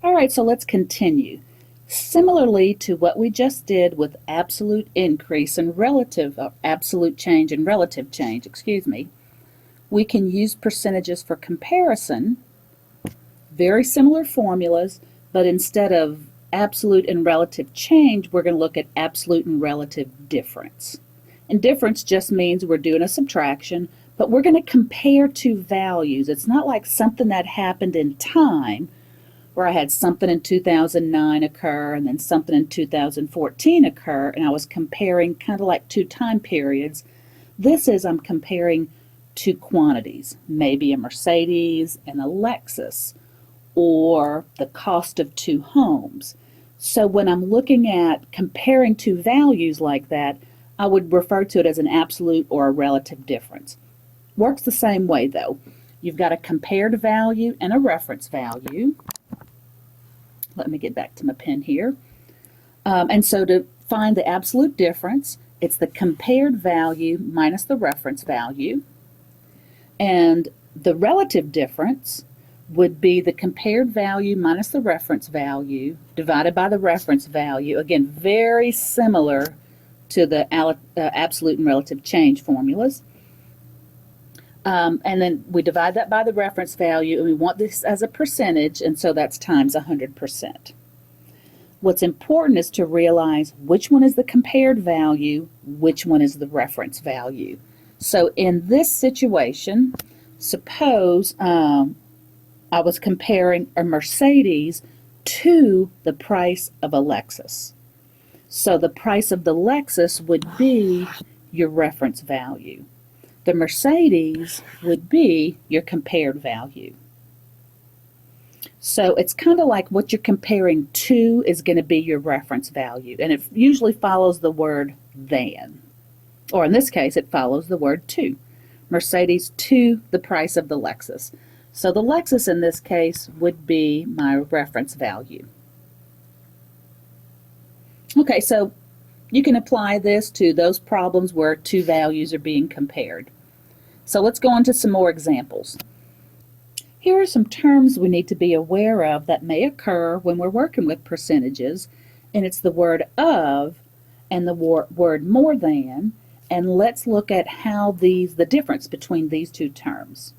All right, so let's continue. Similarly to what we just did with absolute increase and relative, absolute change and relative change, we can use percentages for comparison. Very similar formulas, but instead of absolute and relative change, we're going to look at absolute and relative difference. And difference just means we're doing a subtraction, but we're going to compare two values. It's not like something that happened in time, where I had something in 2009 occur and then something in 2014 occur, and I was comparing kind of like two time periods. This is I'm comparing two quantities, maybe a Mercedes and a Lexus, or the cost of two homes. So when I'm looking at comparing two values like that, I would refer to it as an absolute or a relative difference. Works the same way though. You've got a compared value and a reference value. Let me get back to my pen here. And so to find the absolute difference, it's the compared value minus the reference value. And the relative difference would be the compared value minus the reference value divided by the reference value. Again, very similar to the absolute and relative change formulas. And then we divide that by the reference value, and we want this as a percentage, and so that's times 100%. What's important is to realize which one is the compared value, which one is the reference value. So in this situation, suppose I was comparing a Mercedes to the price of a Lexus. So the price of the Lexus would be your reference value. The Mercedes would be your compared value. So it's kind of like what you're comparing to is going to be your reference value. And it usually follows the word than. Or in this case, it follows the word to. Mercedes to the price of the Lexus. So the Lexus in this case would be my reference value. Okay, so you can apply this to those problems where two values are being compared. So let's go on to some more examples. Here are some terms we need to be aware of that may occur when we're working with percentages, and it's the word of and the word more than, and let's look at how the difference between these two terms.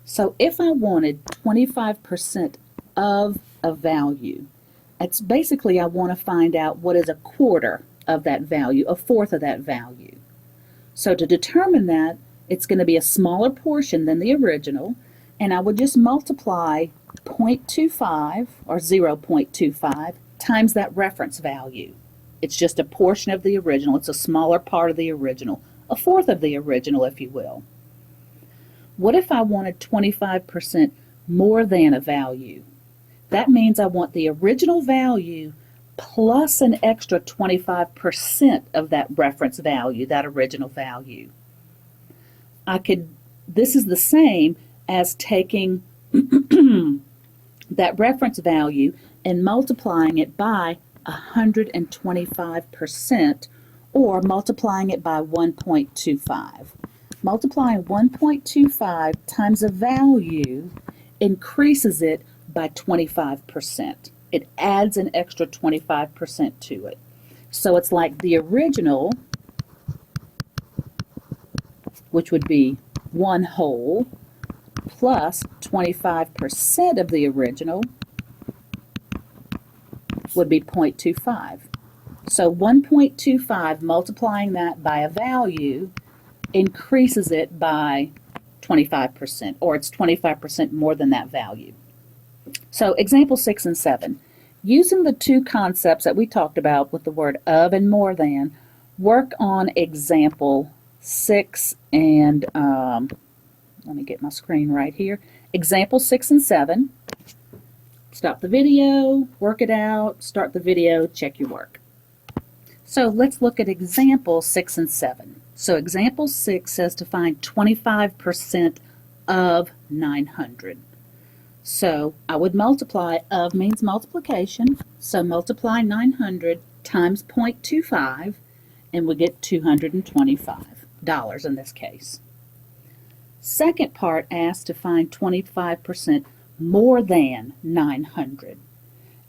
So if I wanted 25% of a value, it's basically I want to find out what is a quarter of that value, a fourth of that value. So to determine that, it's going to be a smaller portion than the original, and I would just multiply 0.25 or 0.25 times that reference value. It's just a portion of the original. It's a smaller part of the original, a fourth of the original, if you will. What if I wanted 25% more than a value? That means I want the original value plus an extra 25% of that reference value, that original value. This is the same as taking that reference value and multiplying it by 125%, or multiplying it by 1.25. Multiplying 1.25 times a value increases it by 25%. It adds an extra 25% to it. So it's like the original, which would be 1 whole, plus 25% of the original would be 0.25. So 1.25 multiplying that by a value increases it by 25%, or it's 25% more than that value. So example 6 and 7. Using the two concepts that we talked about with the word of and more than, work on example 6 and, let me get my screen right here. Example 6 and 7. Stop the video, work it out, start the video, check your work. So let's look at example 6 and 7. So example 6 says to find 25% of 900. So I would multiply, of means multiplication, so multiply 900 times 0.25 and we get $225 in this case. Second part asks to find 25% more than 900.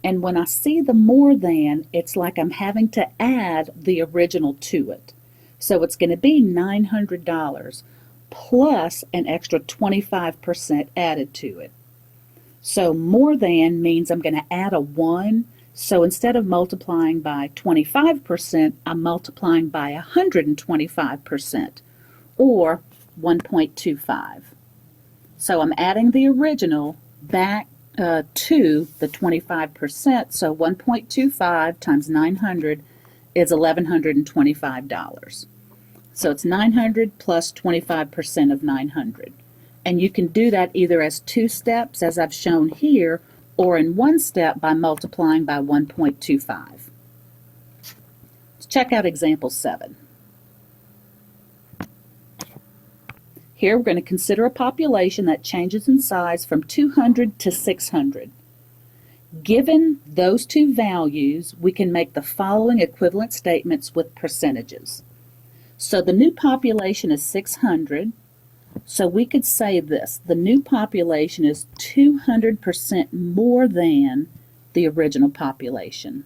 And when I see the more than, it's like I'm having to add the original to it. So it's going to be $900 plus an extra 25% added to it. So more than means I'm going to add a 1. So instead of multiplying by 25%, I'm multiplying by 125%, or 1.25. So I'm adding the original back to the 25%, so 1.25 times 900 is $1,125. So it's 900 plus 25% of 900. And you can do that either as 2 steps, as I've shown here, or in 1 step by multiplying by 1.25. Let's check out example 7. Here we're going to consider a population that changes in size from 200 to 600. Given those two values, we can make the following equivalent statements with percentages. So the new population is 600, so we could say this: the new population is 200% more than the original population.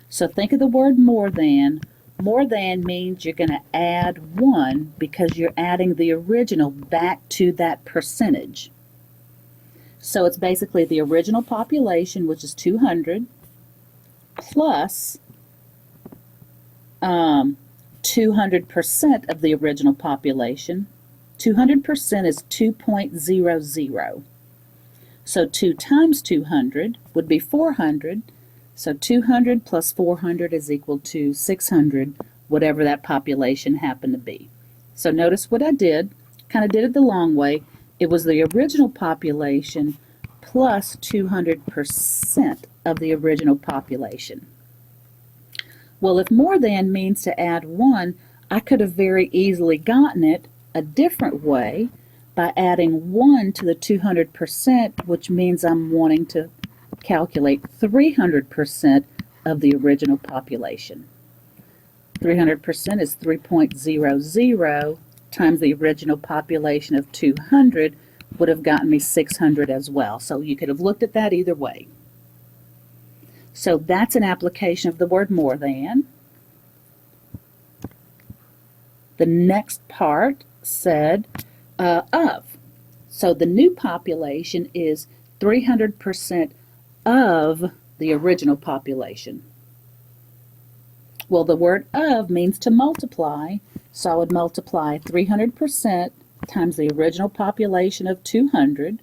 So think of the word more than. More than means you're going to add 1 because you're adding the original back to that percentage. So it's basically the original population, which is 200, plus 200% of the original population. 200% is 2.00. So 2 times 200 would be 400. So 200 plus 400 is equal to 600, whatever that population happened to be. So notice what I did, kind of did it the long way. It was the original population plus 200% of the original population. Well, if more than means to add 1, I could have very easily gotten it a different way by adding 1 to the 200%, which means I'm wanting to calculate 300% of the original population. 300% is 3.00 times the original population of 200 would have gotten me 600 as well. So you could have looked at that either way. So that's an application of the word more than. The next part said of. So the new population is 300% of the original population. Well, the word of means to multiply, so I would multiply 300% times the original population of 200,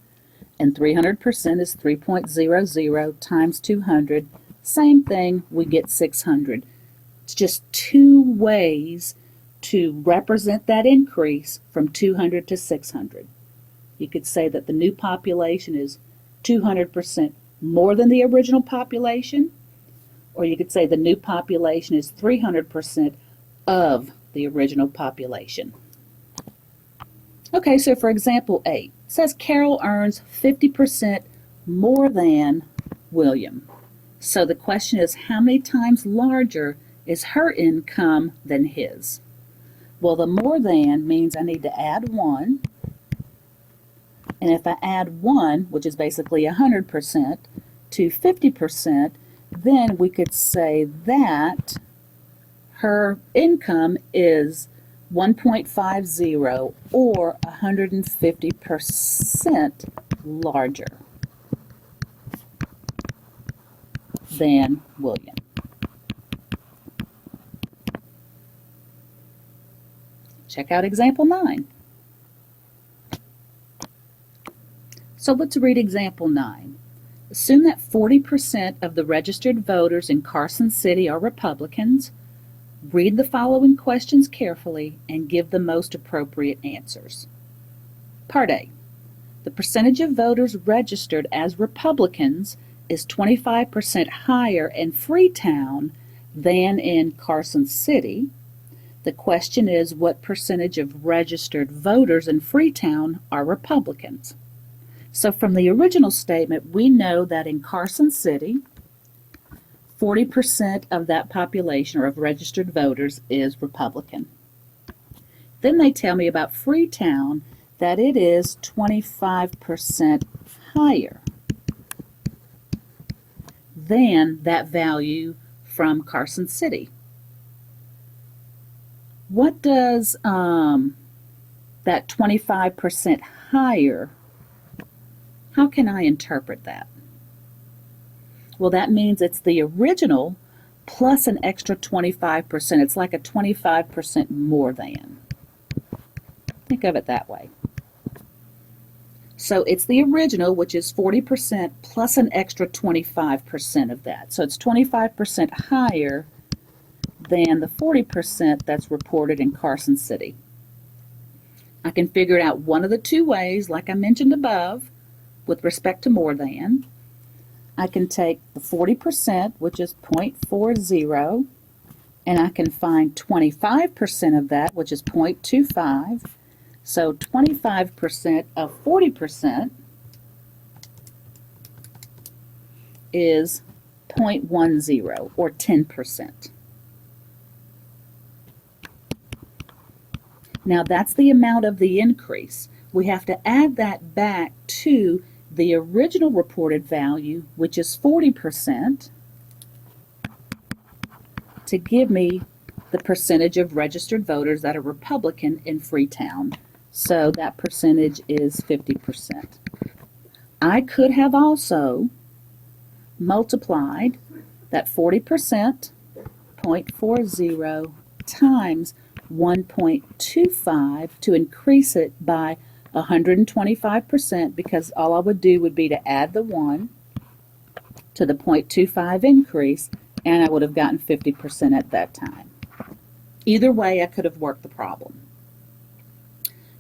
and 300% is 3.00 times 200. Same thing, we get 600. It's just 2 ways to represent that increase from 200 to 600. You could say that the new population is 200% more than the original population, or you could say the new population is 300% of the original population. Okay, so for example 8, it says Carol earns 50% more than William. So the question is, how many times larger is her income than his? Well, the more than means I need to add 1. And if I add 1, which is basically 100%, to 50%, then we could say that her income is 1.50, or 150% larger than William. Check out example 9. So let's read example 9. Assume that 40% of the registered voters in Carson City are Republicans. Read the following questions carefully and give the most appropriate answers. Part A. The percentage of voters registered as Republicans is 25% higher in Freetown than in Carson City. The question is, what percentage of registered voters in Freetown are Republicans? So from the original statement, we know that in Carson City, 40% of that population, or of registered voters, is Republican. Then they tell me about Freetown, that it is 25% higher than that value from Carson City. What does that 25% higher, how can I interpret that? Well, that means it's the original plus an extra 25%. It's like a 25% more than. Think of it that way. So it's the original, which is 40%, plus an extra 25% of that. So it's 25% higher than the 40% that's reported in Carson City. I can figure it out one of the two ways, like I mentioned above, with respect to more than. I can take the 40%, which is 0.40, and I can find 25% of that, which is 0.25. So 25% of 40% is 0.10, or 10%. Now that's the amount of the increase. We have to add that back to the original reported value, which is 40%, to give me the percentage of registered voters that are Republican in Freetown. So that percentage is 50%. I could have also multiplied that 40%, 0.40, times 1.25 to increase it by 125%, because all I would do would be to add the 1 to the 0.25 increase, and I would have gotten 50% at that time. Either way, I could have worked the problem.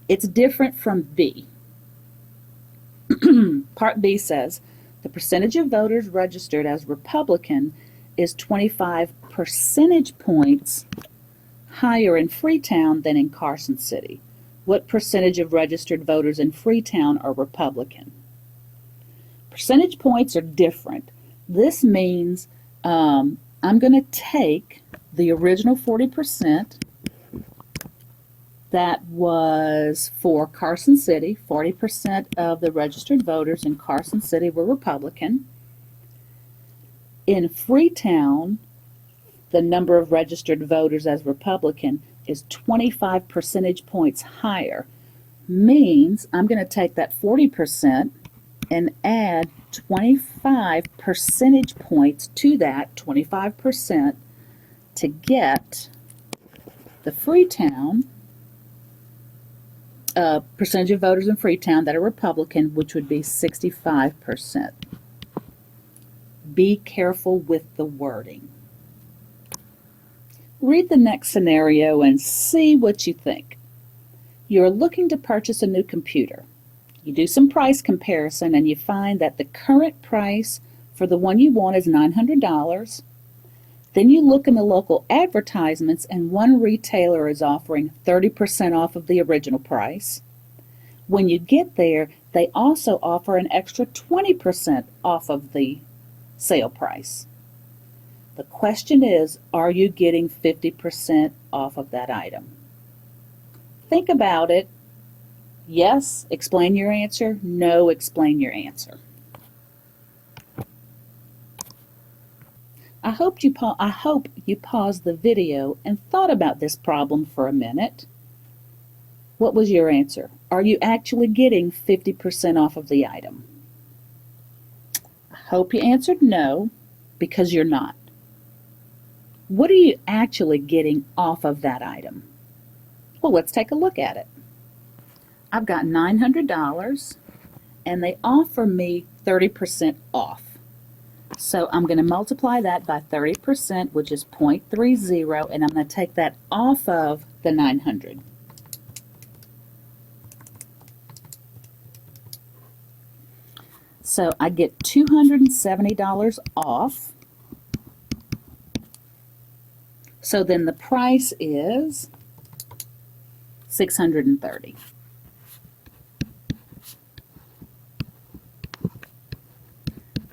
It's different from B. Part B says the percentage of voters registered as Republican is 25 percentage points higher in Freetown than in Carson City. What percentage of registered voters in Freetown are Republican? Percentage points are different. This means I'm going to take the original 40% that was for Carson City. 40% of the registered voters in Carson City were Republican. In Freetown, the number of registered voters as Republican is 25 percentage points higher. Means I'm going to take that 40% and add 25 percentage points to that 25% to get the Freetown percentage of voters in Freetown that are Republican, which would be 65%. Be careful with the wording. Read the next scenario and see what you think. You're looking to purchase a new computer. You do some price comparison and you find that the current price for the one you want is $900. Then you look in the local advertisements and one retailer is offering 30% off of the original price. When you get there, they also offer an extra 20% off of the sale price. The question is, are you getting 50% off of that item? Think about it. Yes, explain your answer. No, explain your answer. I hope you paused the video and thought about this problem for a minute. What was your answer? Are you actually getting 50% off of the item? I hope you answered no, because you're not. What are you actually getting off of that item? Well, let's take a look at it. I've got $900 and they offer me 30% off. So I'm going to multiply that by 30%, which is 0.30, and I'm going to take that off of the 900. So I get $270 off. So then the price is $630.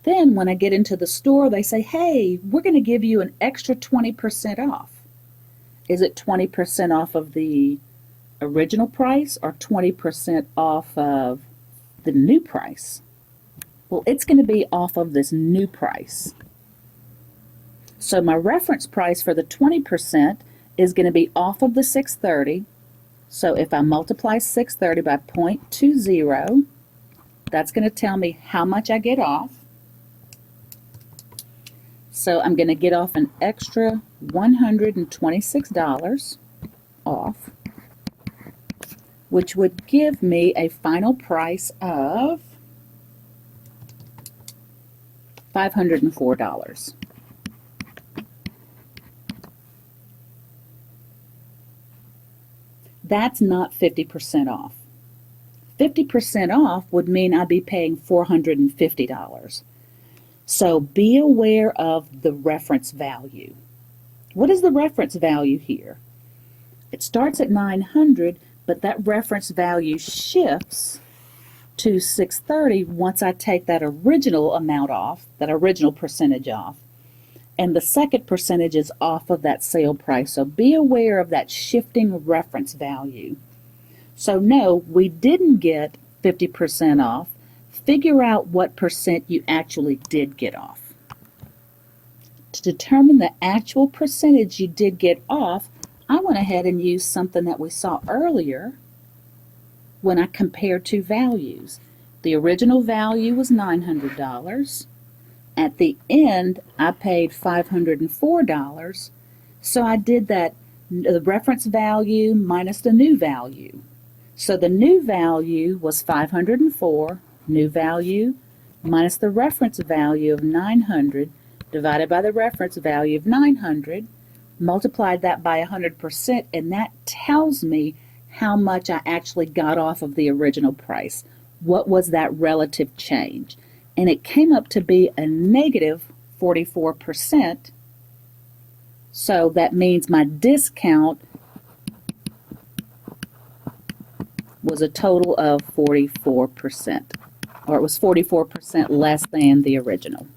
Then when I get into the store, they say, hey, we're going to give you an extra 20% off. Is it 20% off of the original price or 20% off of the new price? Well, it's going to be off of this new price. So my reference price for the 20% is going to be off of the 630. So if I multiply 630 by 0.20, that's going to tell me how much I get off. So I'm going to get off an extra $126 off, which would give me a final price of $504. That's not 50% off. 50% off would mean I'd be paying $450. So be aware of the reference value. What is the reference value here? It starts at 900, but that reference value shifts to 630 once I take that original amount off, that original percentage off. And the second percentage is off of that sale price. So be aware of that shifting reference value. So no, we didn't get 50% off. Figure out what percent you actually did get off. To determine the actual percentage you did get off, I went ahead and used something that we saw earlier when I compared two values. The original value was $900. At the end, I paid $504. So I did that, the reference value minus the new value. So the new value was 504, new value minus the reference value of 900 divided by the reference value of 900, multiplied that by 100%, and that tells me how much I actually got off of the original price. What was that relative change? And it came up to be a negative 44%. So that means my discount was a total of 44%, or it was 44% less than the original.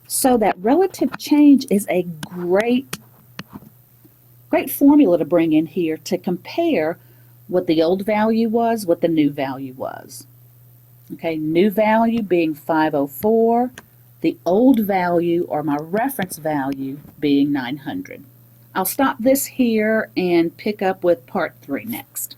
So that relative change is a great formula to bring in here to compare what the old value was, what the new value was. Okay, new value being 504, the old value or my reference value being 900. I'll stop this here and pick up with part 3 next.